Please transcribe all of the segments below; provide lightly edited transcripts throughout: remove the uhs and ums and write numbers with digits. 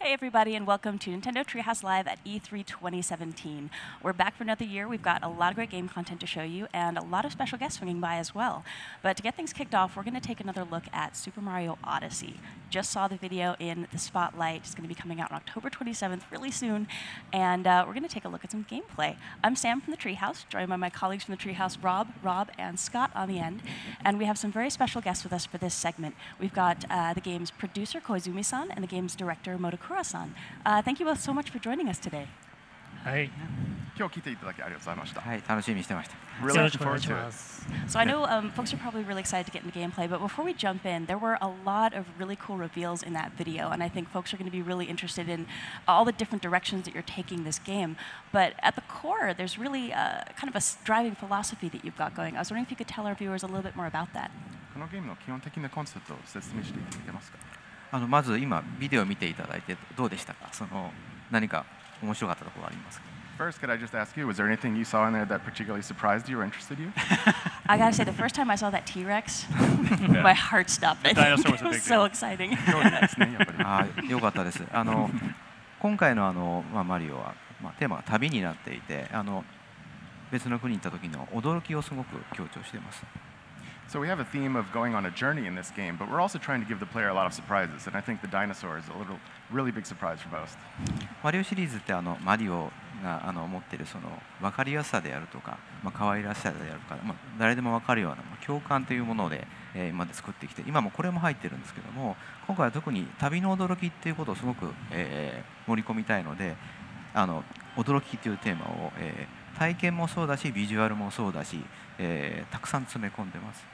Hey everybody, and welcome to Nintendo Treehouse Live at E3 2017. We're back for another year. We've got a lot of great game content to show you, and a lot of special guests swinging by as well. But to get things kicked off, we're going to take another look at Super Mario Odyssey. Just saw the video in the Spotlight. It's going to be coming out on October 27th, really soon, and we're going to take a look at some gameplay. I'm Sam from the Treehouse, joined by my colleagues from the Treehouse, Rob, and Scott on the end, and we have some very special guests with us for this segment. We've got the game's producer, Koizumi-san, and the game's director, Motokura-san. Thank you both so much for joining us today. Hi. Really looking forward to it. So I know folks are probably really excited to get into gameplay, but before we jump in, there were a lot of really cool reveals in that video, and I think folks are going to be really interested in all the different directions that you're taking this game. But at the core, there's really kind of a driving philosophy that you've got going. I was wondering if you could tell our viewers a little bit more about that. このゲームの基本的なコンセプトを説明していただけますか？まず今ビデオを見ていただいてどうでしたか？何か面白かったところありますか？ First, could I just ask you, was there anything you saw in there that particularly surprised you or interested you? I gotta say, the first time I saw that T-Rex, my heart stopped. The dinosaur was a It big was so exciting. よかったです。今回のマリオはテーマは旅になっていて、別の国に行った時の驚きをすごく強調しています。 So we have a theme of going on a journey in this game, but we're also trying to give the player a lot of surprises, and I think the dinosaur is a really big surprise for most. マリオシリーズってマリオが持っている分かりやすさであるとか、可愛らしさであるとか、誰でも分かるような共感というもので今まで作ってきて、今もこれも入ってるんですけども、今回は特に旅の驚きっていうことをすごく盛り込みたいので、驚きというテーマを体験もそうだし、ビジュアルもそうだし、たくさん詰め込んでます。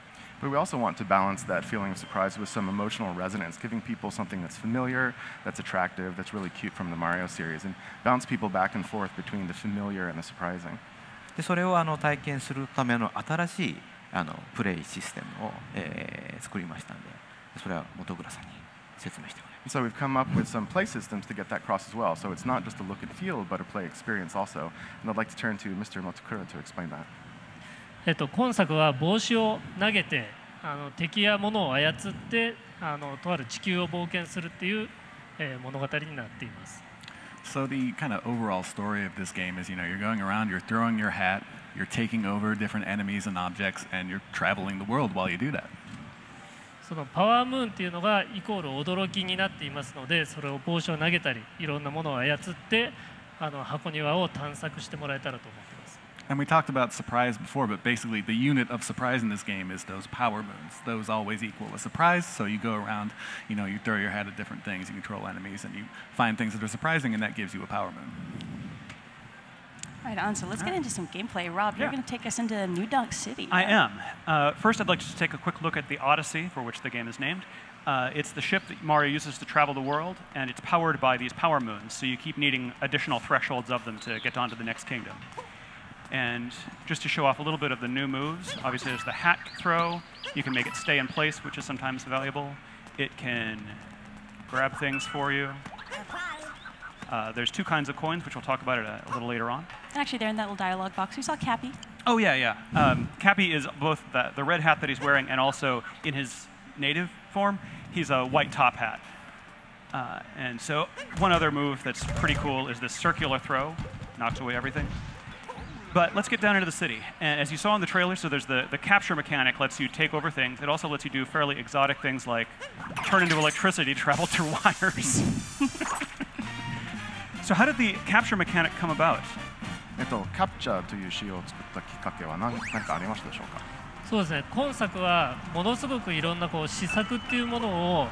But we also want to balance that feeling of surprise with some emotional resonance, giving people something that's familiar, that's attractive, that's really cute from the Mario series, and bounce people back and forth between the familiar and the surprising. でそれを体験するための新しいプレイシステムを作りましたので、それは本倉さんに説明してもらいます。 So we've come up with some play systems to get that across as well. So it's not just a look and feel, but a play experience also. And I'd like to turn to Mr. Motokura to explain that. 今作は帽子を投げて敵や物を操ってとある地球を冒険するっていう物語になっています。 So the kind of overall story of this game is, you're going around, you're throwing your hat, you're taking over different enemies and objects, and you're traveling the world while you do that. そのパワームーンっていうのがイコール驚きになっていますので、それを帽子を投げたり、いろんなものを操って箱庭を探索してもらえたらと思っています。 And we talked about surprise before, but basically the unit of surprise in this game is those power moons. Those always equal a surprise, so you go around, you throw your hat at different things, you control enemies, and you find things that are surprising, and that gives you a power moon. Right on, so let's get into some gameplay. Rob, you're going to take us into New Donk City. I am. First, I'd like to take a quick look at the Odyssey, for which the game is named. It's the ship that Mario uses to travel the world, and it's powered by these power moons, so you keep needing additional thresholds of them to get on to the next kingdom. And just to show off a little bit of the new moves, obviously there's the hat throw. You can make it stay in place, which is sometimes valuable. It can grab things for you. There's two kinds of coins, which we'll talk about a little later on. And actually, there in that little dialogue box, we saw Cappy. Oh, yeah. Cappy is both the red hat that he's wearing and also in his native form, he's a white top hat. And so one other move that's pretty cool is this circular throw. Knocks away everything. But let's get down into the city. And as you saw in the trailer, so there's the capture mechanic lets you take over things. It also lets you do fairly exotic things like turn into electricity, travel through wires. So how did the capture mechanic come about? キャプチャーという仕様を作ったきっかけは何かありましたでしょうか？そうですね。今作はものすごくいろんな試作っていうものを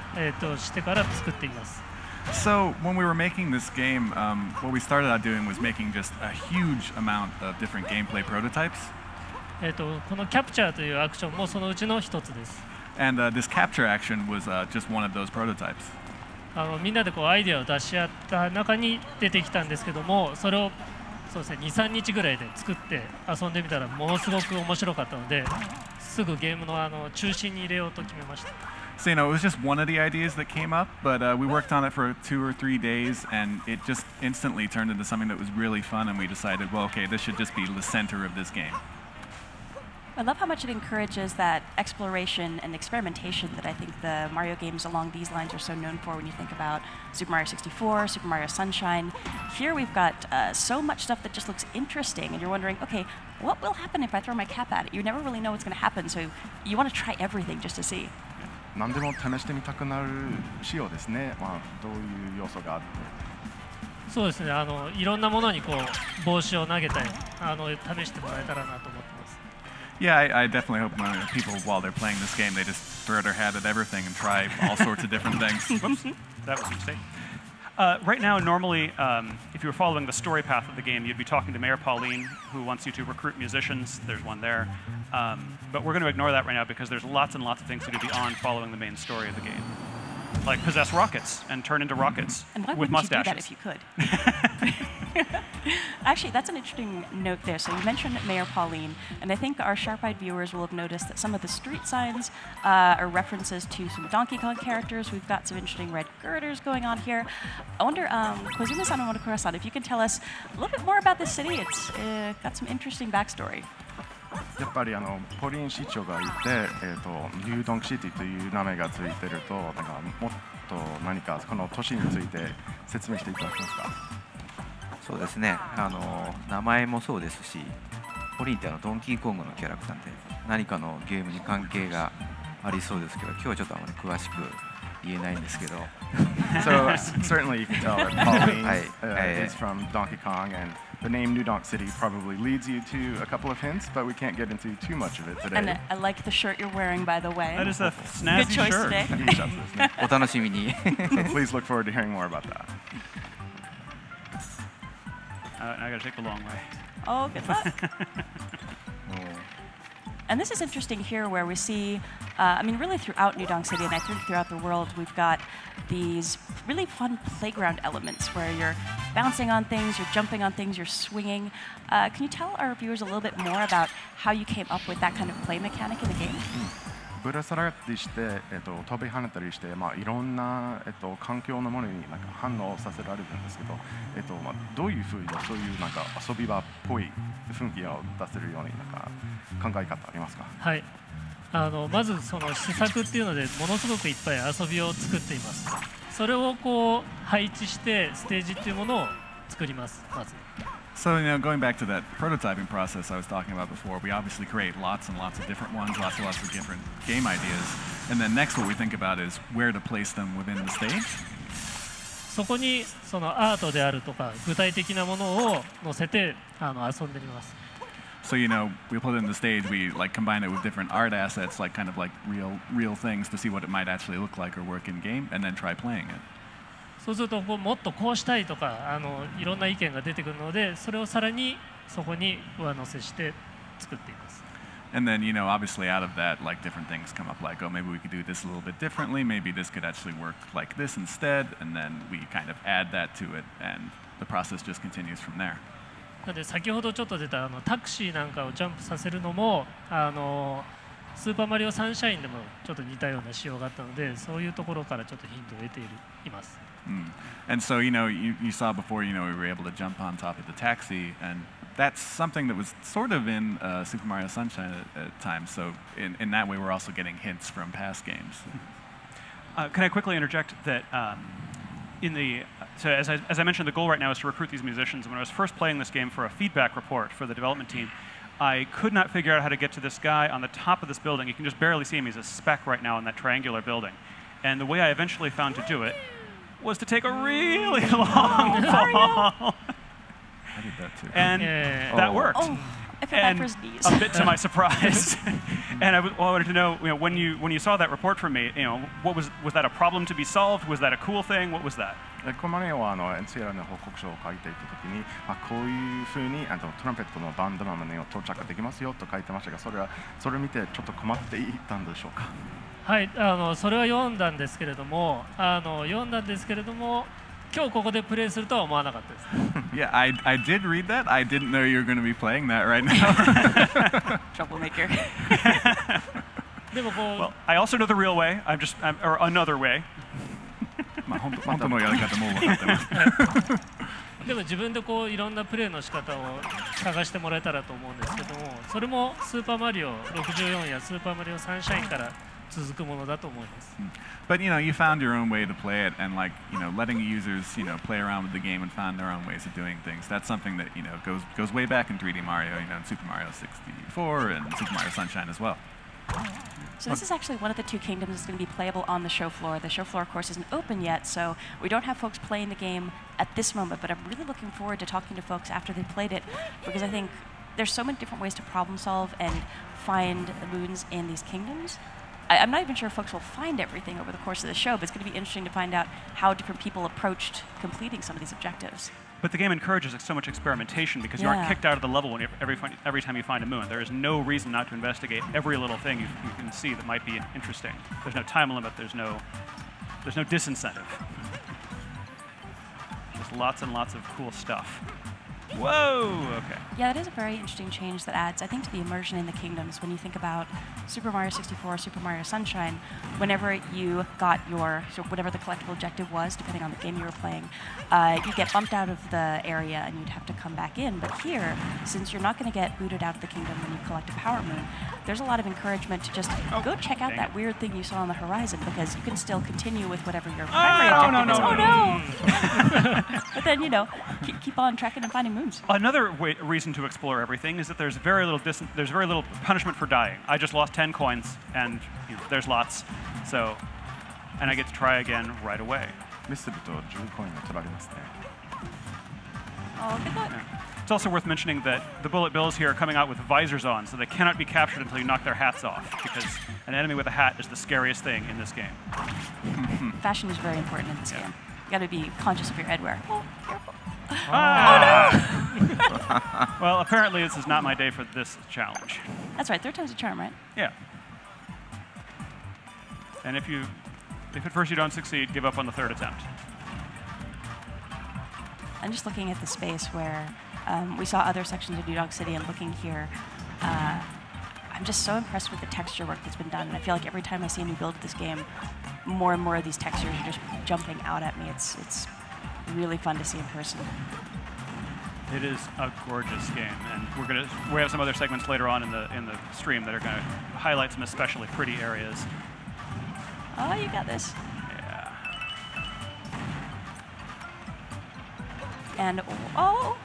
してから作っています。 So when we were making this game, what we started out doing was making just a huge amount of different gameplay prototypes. このキャプチャーというアクションもそのうちの一つです。And this capture action was just one of those prototypes. みんなでアイデアを出し合った中に出てきたんですけども、それをそうですね、2、3日ぐらいで作って遊んでみたらものすごく面白かったので、すぐゲームの中心に入れようと決めました。 So, it was just one of the ideas that came up, but we worked on it for 2 or 3 days, and it just instantly turned into something that was really fun, and we decided, well, okay, this should just be the center of this game. I love how much it encourages that exploration and experimentation that I think the Mario games along these lines are so known for when you think about Super Mario 64, Super Mario Sunshine. Here we've got so much stuff that just looks interesting, and you're wondering, okay, what will happen if I throw my cap at it? You never really know what's going to happen, so you want to try everything just to see. 何でも試してみたくなる仕様ですね。まあどういう要素があって。そうですね。いろんなものにこう帽子を投げて試してもらえたらなと思ってます。Yeah, I definitely hope people, while they're playing this game, they just throw their hat at everything and try all sorts of different things. Whoops, that was a mistake. Right now, normally, if you were following the story path of the game, you'd be talking to Mayor Pauline, who wants you to recruit musicians. There's one there. But we're going to ignore that right now because there's lots and lots of things to do beyond following the main story of the game. Like possess rockets and turn into rockets with mustaches. And why wouldn't you do that if you could? Actually, that's an interesting note there. So you mentioned Mayor Pauline, and I think our sharp-eyed viewers will have noticed that some of the street signs are references to some Donkey Kong characters. We've got some interesting red girders going on here. I wonder, Kozuma-san and Monokura-san, if you can tell us a little bit more about this city. It's got some interesting backstory. やっぱりポリン市長がいて、ニュードンクシティという名前がついてると、なんかもっと何かこの都市について説明していただけますか。そうですね。名前もそうですし、ポリンってドンキーコングのキャラクターで何かのゲームに関係がありそうですけど、今日はちょっとあまり詳しく言えないんですけど。So certainly you can tell that Pauline is from Donkey Kong, and the name New Donk City probably leads you to a couple of hints, but we can't get into too much of it today. And I like the shirt you're wearing, by the way. That is a snazzy Good choice shirt. Today. お楽しみに。 Please look forward to hearing more about that. I got to take the long way. Oh, good luck. And this is interesting here where we see, I mean, really throughout New Donk City, and I think throughout the world, we've got these really fun playground elements where you're bouncing on things, you're jumping on things, you're swinging. Can you tell our viewers a little bit more about how you came up with that kind of play mechanic in the game? ぶら下がったりして、飛び跳ねたりして、まあ、いろんな、環境のものになんか反応させられるんですけど、まあ、どういうふうにそういうなんか遊び場っぽい雰囲気を出せるようになんか考え方ありますか。はい。まずその施策っていうのでものすごくいっぱい遊びを作っています。それをこう配置してステージっていうものを作ります。まず。So, going back to that prototyping process I was talking about before, we obviously create lots and lots of different ones, lots of different game ideas. And then next what we think about is where to place them within the stage. そこにそのアートであるとか具体的なものを載せて遊んでみます。So, we put it in the stage, we like combine it with different art assets, like kind of like real things to see what it might actually look like or work in game, and then try playing it. そうするともっとこうしたいとかいろんな意見が出てくるのでそれをさらにそこに上乗せして作っています。And then, obviously out of that, like different things come up like, oh, maybe we could do this a little bit differently, maybe this could actually work like this instead, and then we kind of add that to it, and the process just continues from there. なので先ほどちょっと出たタクシーなんかをジャンプさせるのもスーパーマリオサンシャインでもちょっと似たような仕様があったのでそういうところからちょっとヒントを得ています。And so, you saw before, we were able to jump on top of the taxi, and that's something that was sort of in Super Mario Sunshine at times. So in that way, we're also getting hints from past games. Can I quickly interject that so as I mentioned, the goal right now is to recruit these musicians. When I was first playing this game for a feedback report for the development team, I could not figure out how to get to this guy on the top of this building. You can just barely see him. He's a speck right now in that triangular building. And the way I eventually found to do it was to take a really long fall. I did that too. And that worked. Oh, I feel bad for his knees. A bit to my surprise. And I wanted to know, when you saw that report from me, was that a problem to be solved? Was that a cool thing? What was that? この前はNCR の報告書を書いていたときに、こういうふうにトランペットのバンドマンの到着できますよと書いてましたが、それを見てちょっと困っていたんでしょうか。はい、それは読んだんですけれども、今日ここでプレイするとは思わなかったです。Yeah, I did read that. I didn't know you were going to be playing that right now. Troublemaker. でもこう、Well, I also know the real way. or another way. 本当のやり方も分かってます。でも自分でこういろんなプレーの仕方を探してもらえたらと思うんですけども、それもスーパーマリオ64やスーパーマリオサンシャインから続くものだと思います。But you know, you found your own way to play it, and like letting users play around with the game and find their own ways of doing things. That's something that goes way back in 3D Mario, in Super Mario 64 and Super Mario Sunshine as well. So this is actually one of the two kingdoms that's going to be playable on the show floor. The show floor, of course, isn't open yet, so we don't have folks playing the game at this moment, but I'm really looking forward to talking to folks after they've played it, because I think there's so many different ways to problem solve and find the moons in these kingdoms. I'm not even sure if folks will find everything over the course of the show, but it's going to be interesting to find out how different people approached completing some of these objectives. But the game encourages so much experimentation because you aren't kicked out of the level every time you find a moon. There is no reason not to investigate every little thing you can see that might be interesting. There's no time limit. There's no disincentive. Just lots and lots of cool stuff. Whoa! Okay. Yeah, that is a very interesting change that adds, I think, to the immersion in the kingdoms. When you think about Super Mario 64, Super Mario Sunshine, whenever you got your, whatever the collectible objective was, depending on the game you were playing, you'd get bumped out of the area and you'd have to come back in. But here, since you're not going to get booted out of the kingdom when you collect a Power Moon, there's a lot of encouragement to just go check out that weird thing you saw on the horizon, because you can still continue with whatever your primary objective is. Oh no! But then, keep on tracking and finding moons. Another reason to explore everything is that there's very little punishment for dying. I just lost 10 coins, and there's lots. So, and I get to try again right away. Oh, good luck. Yeah. It's also worth mentioning that the bullet bills here are coming out with visors on, so they cannot be captured until you knock their hats off, because an enemy with a hat is the scariest thing in this game. Fashion is very important in this game. You got to be conscious of your headwear. Oh, careful. Ah. Oh, no! Well, apparently this is not my day for this challenge. That's right. Third time's a charm, right? Yeah. And if at first you don't succeed, give up on the third attempt. I'm just looking at the space where we saw other sections of New Donk City, and looking here, I'm just so impressed with the texture work that's been done. And I feel like every time I see a new build of this game, more and more of these textures are just jumping out at me. It's really fun to see in person. It is a gorgeous game, and we have some other segments later on in the stream that are going to highlight some especially pretty areas. Oh, you got this. Yeah. And while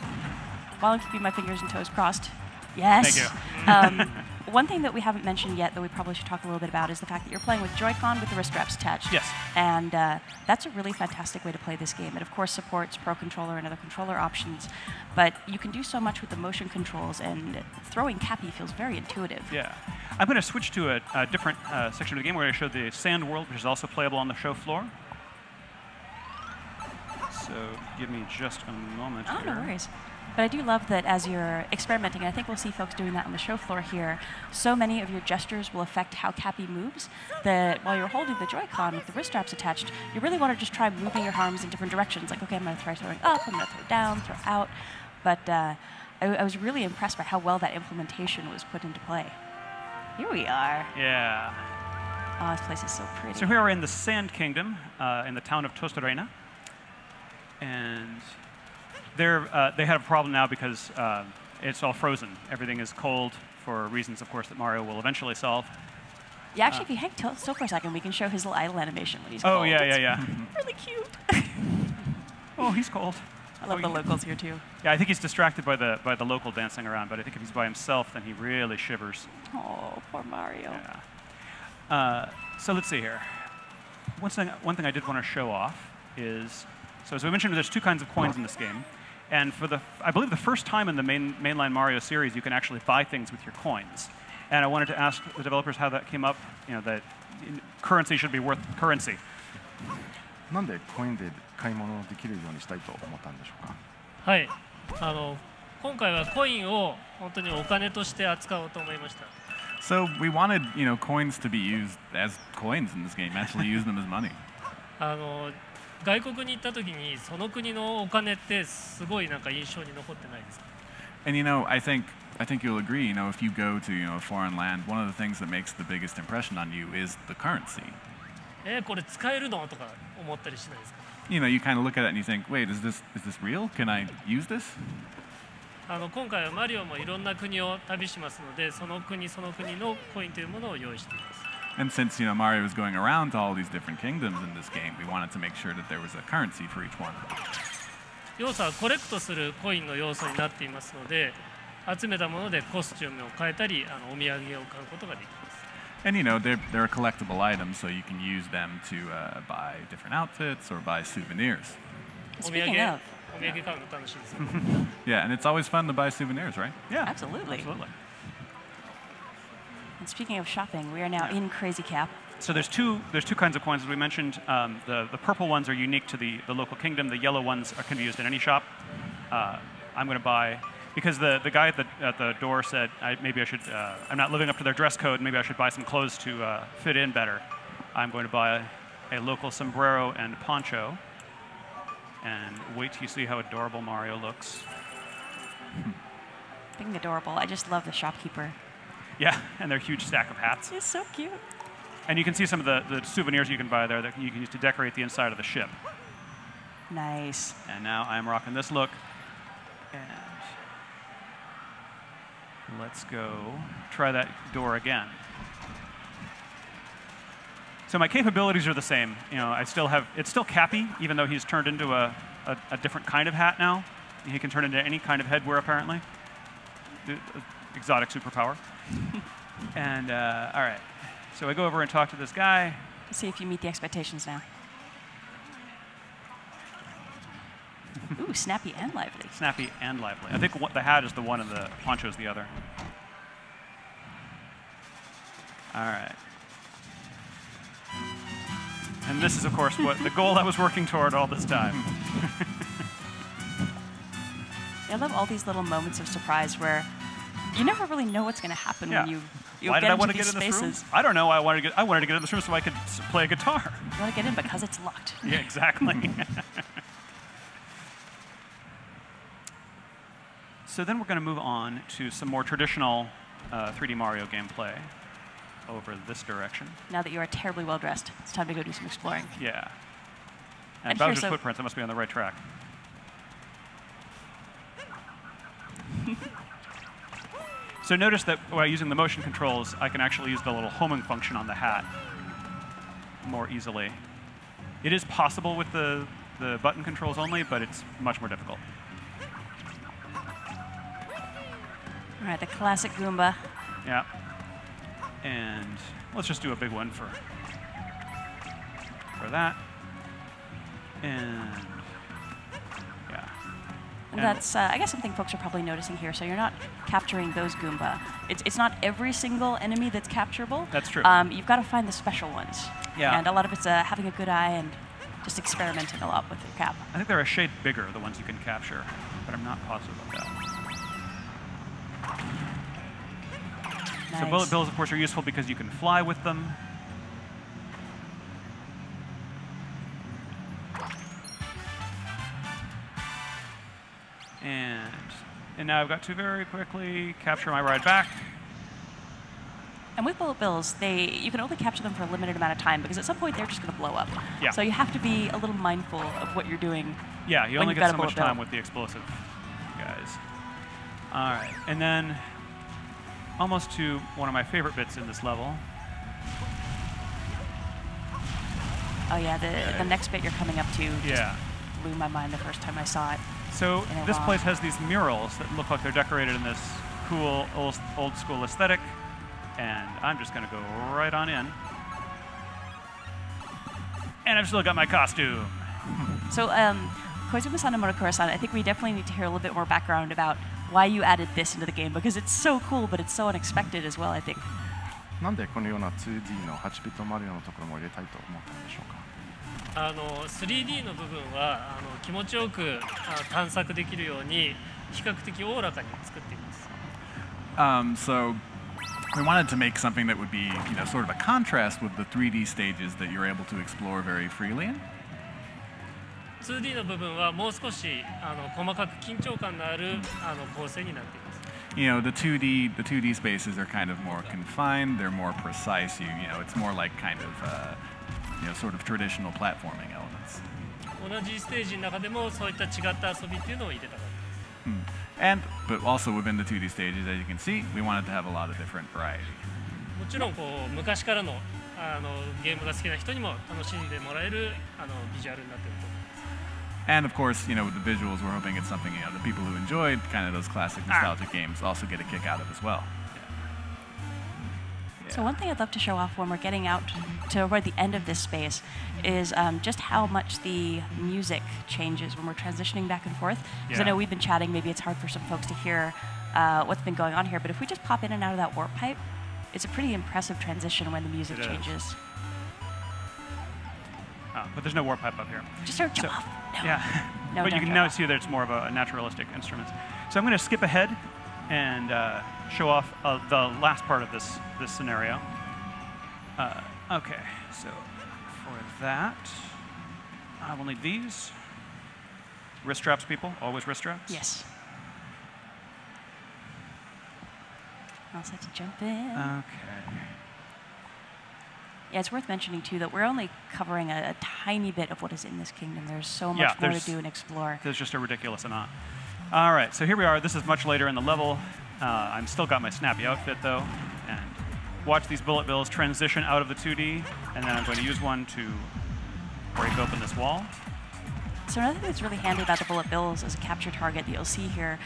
I'm keeping my fingers and toes crossed, yes. Thank you. One thing that we haven't mentioned yet that we probably should talk a little bit about is the fact that you're playing with Joy-Con with the wrist straps attached. Yes. And that's a really fantastic way to play this game. It, of course, supports Pro Controller and other controller options, but you can do so much with the motion controls, and throwing Cappy feels very intuitive. Yeah. I'm going to switch to a different section of the game where I show the sand world, which is also playable on the show floor. So give me just a moment here. Oh, no worries. But I do love that as you're experimenting, and I think we'll see folks doing that on the show floor here, so many of your gestures will affect how Cappy moves that while you're holding the Joy-Con with the wrist straps attached, you really want to just try moving your arms in different directions. Like, okay, I'm going to try throwing up, I'm going to throw down, throw out. But I was really impressed by how well that implementation was put into play. Here we are. Yeah. Oh, this place is so pretty. So here we're in the Sand Kingdom, in the town of Tostarena. And they have a problem now because it's all frozen. Everything is cold for reasons, of course, that Mario will eventually solve. Yeah, actually, if you hang still for a second, we can show his little idle animation when he's cold. Oh, yeah. Really cute. Oh, he's cold. I love the locals here, too. Yeah, I think he's distracted by the local dancing around, but I think if he's by himself, then he really shivers. Oh, poor Mario. Yeah. So let's see here. One thing I did want to show off is, so as we mentioned, there's two kinds of coins in this game. And for I believe the first time in the mainline Mario series, you can actually buy things with your coins. And I wanted to ask the developers how that came up, that currency should be worth currency. なんでコインで買い物できるようにしたいと思ったんでしょうか。はい、今回はコインを本当にお金として扱おうと思いました。So we wanted, coins to be used as coins in this game. Actually, use them as money. 外国に行った時にその国のお金ってすごいなんか印象に残ってないですか。And I think you'll agree. If you go to a foreign land, one of the things that makes the biggest impression on you is the currency. これ使えるのとか思ったりしないですか。you kind of look at it and you think, wait, is this real? Can I use this? 今回はマリオもいろんな国を旅しますので、その国その国のコインというものを用意しています。And since Mario was going around to all these different kingdoms in this game, we wanted to make sure that there was a currency for each one. 要素はコレクトするコインの要素になっていますので、集めたものでコスチュームを変えたり、お土産を買うことができます。And they're collectible items, so you can use them to buy different outfits or buy souvenirs. お土産買うの楽しいですね。Yeah, and it's always fun to buy souvenirs, right? Yeah, Absolutely. absolutely. And speaking of shopping, we are now in Crazy Cap. So there's two kinds of coins, as we mentioned. The purple ones are unique to the local kingdom. The yellow ones can be used in any shop. I'm going to buy, because the guy at the door said maybe I should. I'm not living up to their dress code. Maybe I should buy some clothes to fit in better. I'm going to buy a local sombrero and poncho. And wait till you see how adorable Mario looks. Being adorable, I just love the shopkeeper. Yeah, and their huge stack of hats. He's so cute. And you can see some of the souvenirs you can buy there that you can use to decorate the inside of the ship. Nice. And now I'm rocking this look. And let's go try that door again. So my capabilities are the same. It's still Cappy, even though he's turned into a different kind of hat now. He can turn into any kind of headwear, apparently. Exotic superpower. And all right, so I go over and talk to this guy. Let's see if you meet the expectations now. Ooh, snappy and lively. Snappy and lively. I think the hat is the one and the poncho is the other. All right. And this is, of course, what the goal I was working toward all this time. I love all these little moments of surprise where you never really know what's going to happen when you Why did I want to get get into in these this room? spaces. I don't know. I wanted to get in this room so I could play a guitar. You want to get in because it's locked. Yeah, exactly. So then we're going to move on to some more traditional 3D Mario gameplay over this direction. Now that you are terribly well dressed, it's time to go do some exploring. Yeah. And And Bowser's here's a- footprints, I must be on the right track. So notice that while using the motion controls, I can actually use the little homing function on the hat more easily. It is possible with the button controls only, but it's much more difficult. All right, the classic Goomba. Yeah. And let's just do a big one for that. And yeah. And that's, I guess, something folks are probably noticing here. So you're not capturing those Goomba. It's not every single enemy that's capturable. That's true. You've got to find the special ones. Yeah. And a lot of it's having a good eye and just experimenting a lot with your cap. I think they're a shade bigger, the ones you can capture, but I'm not positive about that. Nice. So bullet bills, of course, are useful because you can fly with them. And now I've got to very quickly capture my ride back. And with bullet bills, you can only capture them for a limited amount of time because at some point they're just going to blow up. Yeah. So you have to be a little mindful of what you're doing. Yeah, you when only you've get got a so much bullet bill. time with the explosive guys. All right, and then almost to one of my favorite bits in this level. Oh yeah, the next bit you're coming up to Yeah. just blew my mind the first time I saw it. So in a this while. place has these murals that look like they're decorated in this cool old school aesthetic, and I'm just going to go right on in. And I've still got my costume. So Koizumi-san and Monokura-san, I think we definitely need to hear a little bit more background about why you added this into the game because it's so cool, but it's so unexpected as well, I think. なんでこのような 2D の8ビットマリオのところも入れたいと思ったんでしょうか。3D の部分は気持ちよく探索できるように比較的おおらかに作っています。So we wanted to make something that would be, sort of a contrast with the 3D stages that you're able to explore very freely in. 2D の部分はもう少し細かく緊張感のある構成になっています。The 2D spaces are kind of more confined. They're more precise. It's more like kind of, sort of traditional platforming elements. 同じステージの中でもそういった違った遊びっていうのを入れたかったです。But also within the 2D stages, as you can see, we wanted to have a lot of different variety. もちろんこう昔からのゲームが好きな人にも楽しんでもらえるビジュアルになっていると思います。And of course, with the visuals, we're hoping it's something the people who enjoyed kind of those classic nostalgic games also get a kick out of as well. So one thing I'd love to show off when we're getting out toward the end of this space is just how much the music changes when we're transitioning back and forth. Because I know we've been chatting, maybe it's hard for some folks to hear what's been going on here, but if we just pop in and out of that warp pipe, it's a pretty impressive transition when the music changes. But there's no warp pipe up here. Just sort of jump off. No. Yeah. No, but you can now see that it's more of a naturalistic instrument. So I'm going to skip ahead and show off the last part of this scenario. Okay, so for that, I will need these. Wrist straps, people. Always wrist straps. Yes. All set to jump in. Okay. Yeah, it's worth mentioning, too, that we're only covering a tiny bit of what is in this kingdom. There's so much more to do and explore. There's just a ridiculous amount. All right, so here we are. This is much later in the level. I've still got my snappy outfit, though. And watch these bullet bills transition out of the 2D. And then I'm going to use one to break open this wall. So another thing that's really handy about the bullet bills as a capture target that you'll see here,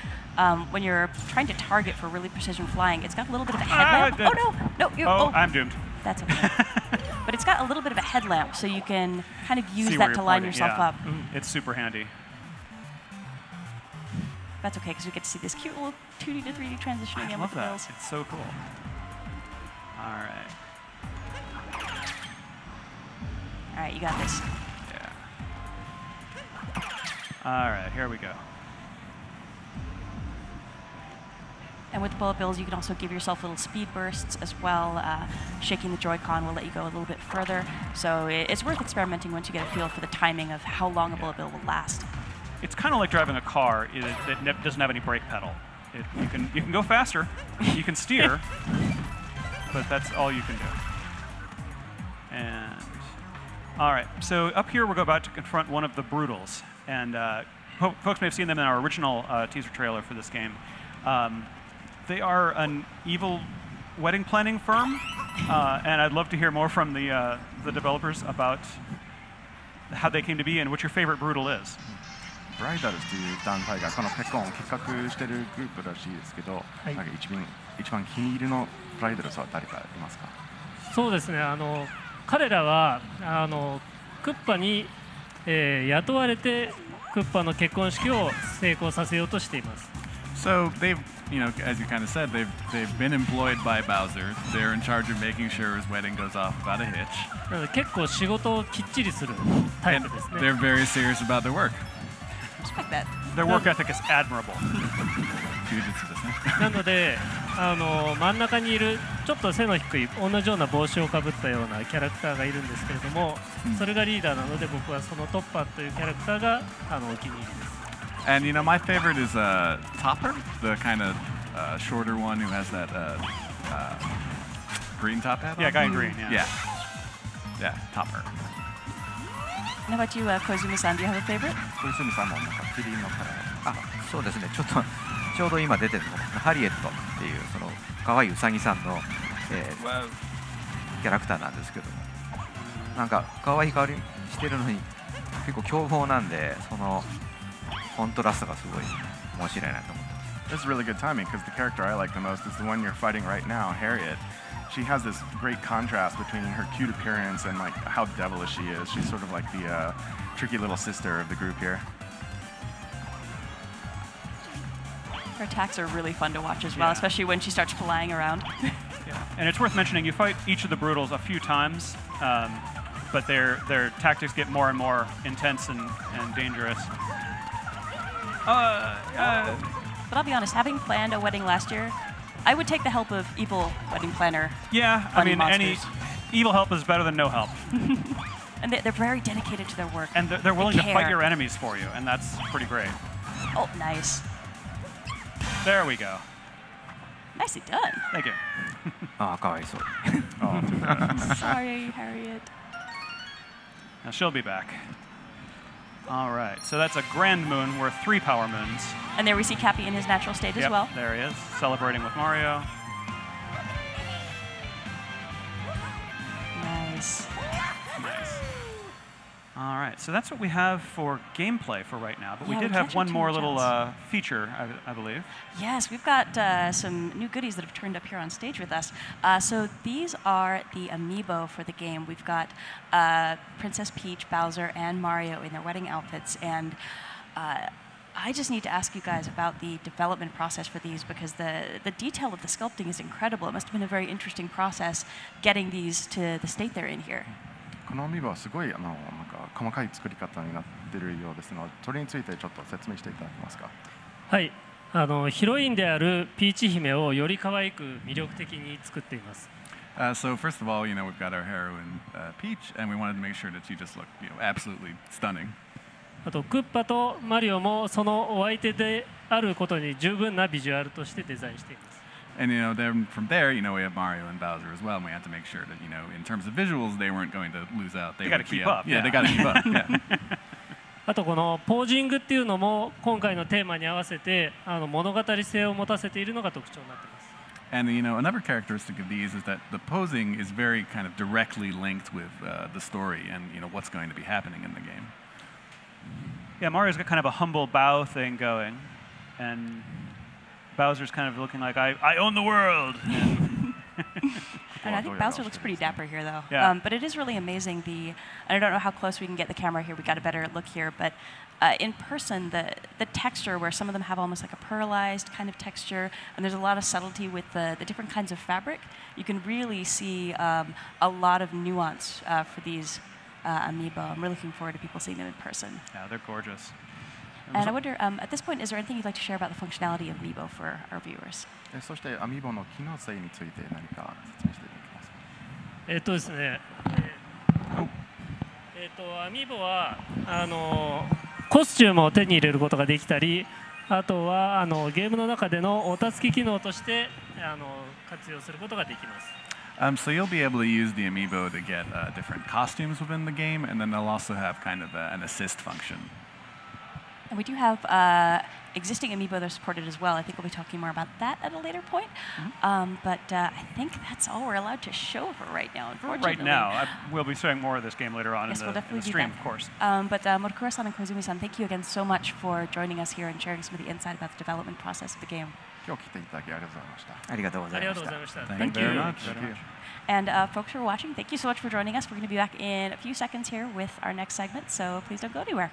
when you're trying to target for really precision flying, it's got a little bit of a headlamp. I'm doomed. That's okay. But it's got a little bit of a headlamp, so you can kind of use that to line yourself up. It's super handy. That's okay, because we get to see this cute little 2D to 3D transitioning in with the bills. It's so cool. All right. All right, you got this. Yeah. All right, here we go. And with the bullet bills, you can also give yourself little speed bursts as well. Shaking the Joy-Con will let you go a little bit further. So it's worth experimenting once you get a feel for the timing of how long a bullet bill will last. It's kind of like driving a car that doesn't have any brake pedal. You can go faster, you can steer, but that's all you can do. And all right, so up here we're about to confront one of the Brutals, and folks may have seen them in our original teaser trailer for this game. They are an evil wedding planning firm, and I'd love to hear more from the developers about how they came to be and what your favorite Brutal is. ブライダルズという団体がこのペコンを企画しているグループらしいですけど、なんか一番気に入りのブライダルズは誰かいますか？そうですね。彼らはクッパに、雇われてクッパの結婚式を成功させようとしています。So they've, as you kind of said, they've been employed by Bowser. They're in charge of making sure his wedding goes off without a hitch. なので結構仕事をきっちりするタイプですね。They're very serious about their work. Respect that. Their work ethic is admirable. なので真ん中にいるちょっと背の低い同じような帽子をかぶったようなキャラクターがいるんですけれども、それがリーダーなので僕はそのトッパーというキャラクターがお気に入りです。And my favorite is Topper, the kind of shorter one who has that green top hat. Yeah, guy in green. Yeah, Topper. How about you, Koizumi-san? Do you have a favorite? 小泉さんもなんかキリンのカラー。そうですね。ちょうど今出てるのがハリエットっていうその可愛いウサギさんの、キャラクターなんですけども、なんか可愛い香りしてるのに結構凶暴なんで、そのコントラストがすごい面白いなと思ってます。 This is really good timing because the character I like the most is the one you're fighting right now, Harriet. She has this great contrast between her cute appearance and like how devilish she is. She's sort of like the tricky little sister of the group here. Her attacks are really fun to watch as well, especially when she starts flying around. And it's worth mentioning, you fight each of the Brutals a few times, but their tactics get more and more intense and dangerous. But I'll be honest, having planned a wedding last year, I would take the help of evil wedding planner. Yeah, I mean, any evil help is better than no help. And they're very dedicated to their work. And they're willing to fight your enemies for you, and that's pretty great. Oh, nice. There we go. Nicely done. Thank you. かわいそう。Sorry, Harriet. Now she'll be back. All right, so that's a grand moon worth 3 power moons. And there we see Cappy in his natural state as well. There he is, celebrating with Mario. Nice. Nice. All right, so that's what we have for gameplay for right now. But Yeah, we did we have can't one do more too much little feature, I believe. Yes, we've got some new goodies that have turned up here on stage with us. So these are the amiibo for the game. We've got Princess Peach, Bowser, and Mario in their wedding outfits. And I just need to ask you guys about the development process for these, because the detail of the sculpting is incredible. It must have been a very interesting process getting these to the state they're in here. このアミーバはすごいなんか細かい作り方になっているようですので、それについてちょっと説明していただけますか。はい、ヒロインであるピーチ姫をより可愛く魅力的に作っています。So first of all, we've got our heroine Peach, and we wanted to make sure that she just looked, absolutely stunning. あとクッパとマリオもそのお相手であることに十分なビジュアルとしてデザインしています。And then from there, we have Mario and Bowser as well, and we had to make sure that, in terms of visuals, they weren't going to lose out. They got to keep up. Yeah, they got to keep up. Yeah. あとこのポージングっていうのも今回のテーマに合わせて物語性を持たせているのが特徴になっています。And another characteristic of these is that the posing is very kind of directly linked with the story and what's going to be happening in the game. Yeah, Mario's got kind of a humble bow thing going, and Bowser's kind of looking like, I own the world. And I think Bowser looks pretty dapper here, though. Yeah. But it is really amazing. And I don't know how close we can get the camera here. We got a better look here, but in person, the texture, where some of them have almost like a pearlized kind of texture, and there's a lot of subtlety with the different kinds of fabric. You can really see a lot of nuance for these amiibo. I'm really looking forward to people seeing them in person. Yeah, they're gorgeous. And I wonder, at this point, is there anything you'd like to share about the functionality of amiibo for our viewers? そしてアミーボの機能性について何か説明していただけますか。ですね。アミーボはコスチュームを手に入れることができたり、あとはゲームの中でのお助け機能として活用することができます。So you'll be able to use the amiibo to get different costumes within the game, and then they'll also have kind of an assist function. And we do have existing amiibo that are supported as well. I think we'll be talking more about that at a later point. But I think that's all we're allowed to show for right now, unfortunately. Right now. We'll be showing more of this game later on in the stream, of course. But Motokura-san and Kozumi-san, thank you again so much for joining us here and sharing some of the insight about the development process of the game. 今日来ていただきありがとうございました。ありがとうござありいましがとうございた。ました。 Thank you very much. Thank you. And folks who are watching, thank you so much for joining us. We're going to be back in a few seconds here with our next segment, so please don't go anywhere.